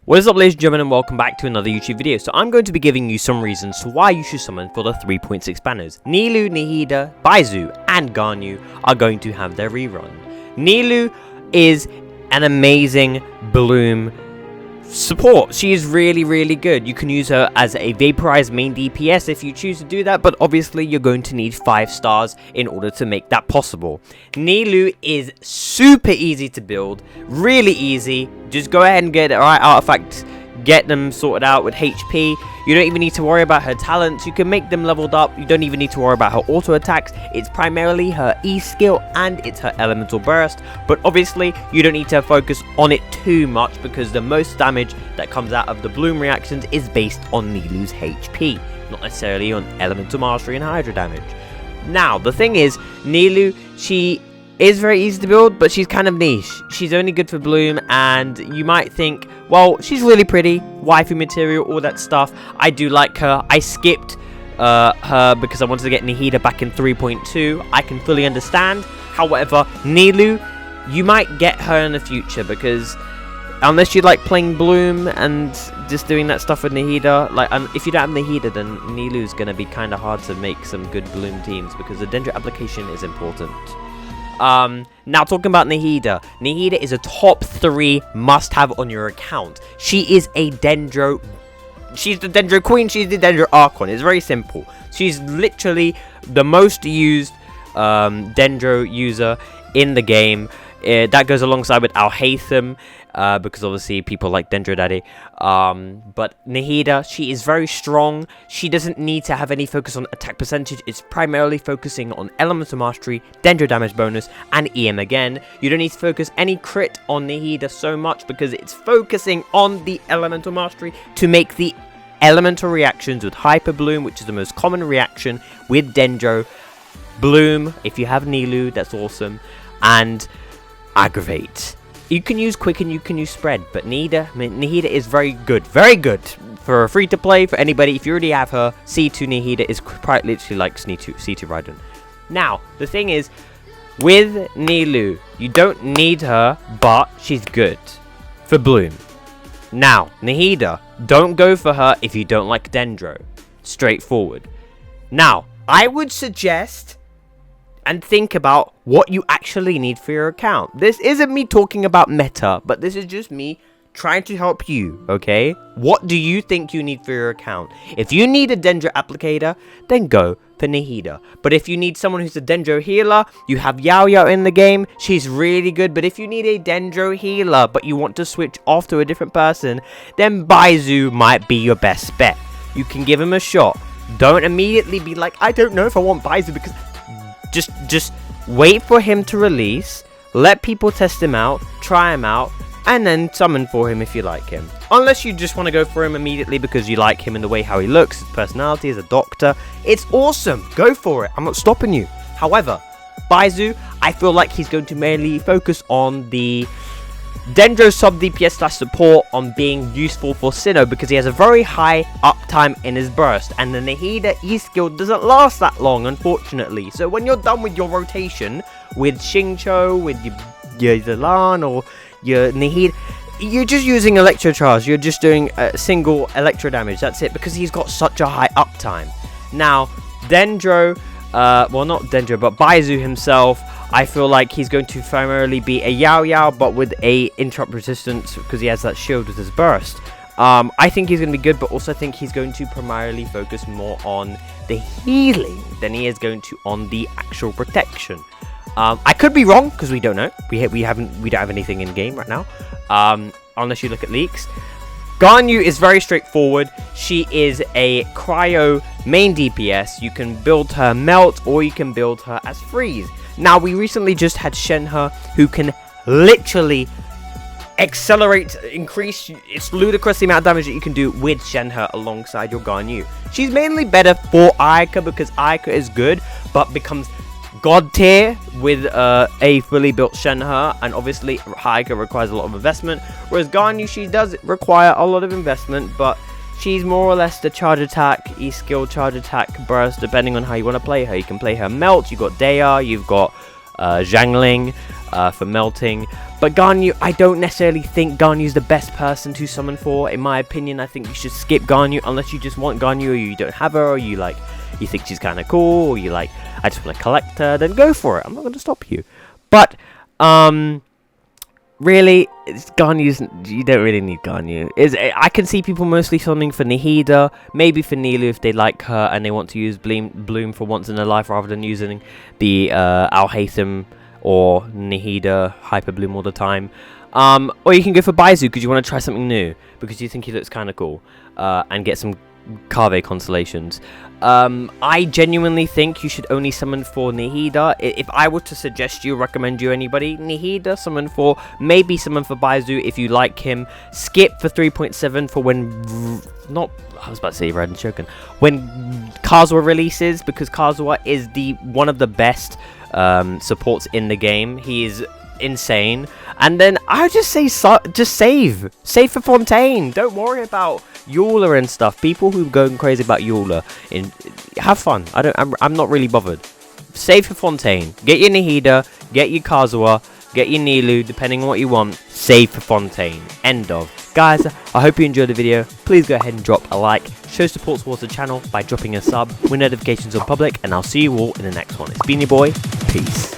What is up, ladies and gentlemen, and welcome back to another YouTube video. So I'm going to be giving you some reasons to why you should summon for the 3.6 banners. Nilou, Nahida, Baizhu, and Ganyu are going to have their rerun. Nilou is an amazing bloom support. She is really good. You can use her as a vaporized main DPS if you choose to do that, but obviously you're going to need 5 stars in order to make that possible. Nilou is super easy to build, really easy. Just go ahead and get the right artifacts, get them sorted out with HP. You don't even need to worry about her talents. You can make them leveled up. You don't even need to worry about her auto attacks. It's primarily her E skill and it's her elemental burst, but obviously you don't need to focus on it too much because the most damage that comes out of the bloom reactions is based on Nilou's HP, not necessarily on elemental mastery and hydra damage. Now the thing is, Nilou, she is very easy to build, but she's kind of niche. She's only good for bloom, and you might think, well, she's really pretty, waifu material, all that stuff. I do like her. I skipped her because I wanted to get Nahida back in 3.2. I can fully understand. However, Nilou, you might get her in the future because unless you like playing bloom and just doing that stuff with Nahida, like if you don't have Nahida, then Nilou's going to be kind of hard to make some good bloom teams because the dendro application is important. Now talking about Nahida. Nahida is a top 3 must-have on your account. She is a dendro. She's the dendro queen. She's the dendro archon. It's very simple. She's literally the most used dendro user in the game. That goes alongside with Al-Haytham, because obviously people like Dendro Daddy. But Nahida, she is very strong. She doesn't need to have any focus on attack percentage. It's primarily focusing on elemental mastery, Dendro damage bonus, and EM again. You don't need to focus any crit on Nahida so much because it's focusing on the elemental mastery to make the elemental reactions with Hyper Bloom, which is the most common reaction with Dendro. Bloom, if you have Nilou, that's awesome. And Aggravate. You can use Quicken, you can use Spread, but Nahida is very good for free to play for anybody. If you already have her, C2 Nahida is quite literally like C2 Raiden. Now the thing is, with Nilou, you don't need her, but she's good for bloom. Now Nahida, don't go for her if you don't like Dendro. Straightforward. Now I would suggest and think about what you actually need for your account. This isn't me talking about meta, but this is just me trying to help you, okay? What do you think you need for your account? If you need a dendro applicator, then go for Nahida. But if you need someone who's a dendro healer, you have Yaoyao in the game. She's really good. But if you need a dendro healer, but you want to switch off to a different person, then Baizhu might be your best bet. You can give him a shot. Don't immediately be like, I don't know if I want Baizhu, because just wait for him to release, let people test him out, try him out, and then summon for him if you like him. Unless you just want to go for him immediately because you like him in the way how he looks, his personality as a doctor. It's awesome. Go for it. I'm not stopping you. However, Baizhu, I feel like he's going to mainly focus on the Dendro sub DPS / support, on being useful for Sinnoh because he has a very high uptime in his burst, and the Nahida E skill doesn't last that long, unfortunately. So when you're done with your rotation with Xingqiu, with your Zilan or your Nahida, you're just using Electro Charge. You're just doing a single Electro damage. That's it, because he's got such a high uptime. Now Dendro, well, not Dendro, but Baizhu himself, I feel like he's going to primarily be a Yaoyao, but with a interrupt resistance because he has that shield with his burst. I think he's going to be good, but also I think he's going to primarily focus more on the healing than he is going to on the actual protection. I could be wrong because we don't know. We don't have anything in game right now, unless you look at leaks. Ganyu is very straightforward. She is a cryo main DPS. You can build her melt or you can build her as freeze. Now we recently just had Shenhe, who can literally accelerate, increase. It's ludicrous the amount of damage that you can do with Shenhe alongside your Ganyu. She's mainly better for Ayaka because Ayaka is good, but becomes god tier with a fully built Shenhe, and obviously Ayaka requires a lot of investment, whereas Ganyu, she does require a lot of investment, but she's more or less the charge attack, E-skill, charge attack, burst, depending on how you want to play her. You can play her melt, you've got Dea, you've got Zhangling for melting. But Ganyu, I don't necessarily think Ganyu's the best person to summon for. In my opinion, I think you should skip Ganyu unless you just want Ganyu, or you don't have her, or you think she's kind of cool, or you like, I just want to collect her. Then go for it. I'm not going to stop you. But really, you don't really need Ganyu. I can see people mostly summoning for Nahida, maybe for Nilou if they like her and they want to use Bloom for once in their life rather than using the Al-Haytham or Nahida Hyper Bloom all the time. Or you can go for Baizhu because you want to try something new, because you think he looks kind of cool, and get some Kave constellations. I genuinely think you should only summon for Nahida. If I were to suggest you, recommend you anybody, Nahida, summon for, maybe summon for Baizhu if you like him. Skip for 3.7 for when, I was about to say Red and Shogun, when Kazuha releases, because Kazuha is one of the best supports in the game. He is insane. And then I would just say just save for Fontaine. Don't worry about Eula and stuff. People who are going crazy about Eula, have fun. I'm not really bothered. Save for Fontaine. Get your Nahida, get your Kazuha, get your Nilou, depending on what you want. Save for Fontaine. End of. Guys, I hope you enjoyed the video. Please go ahead and drop a like. Show support towards the channel by dropping a sub with notifications on public, and I'll see you all in the next one. It's been your boy. Peace.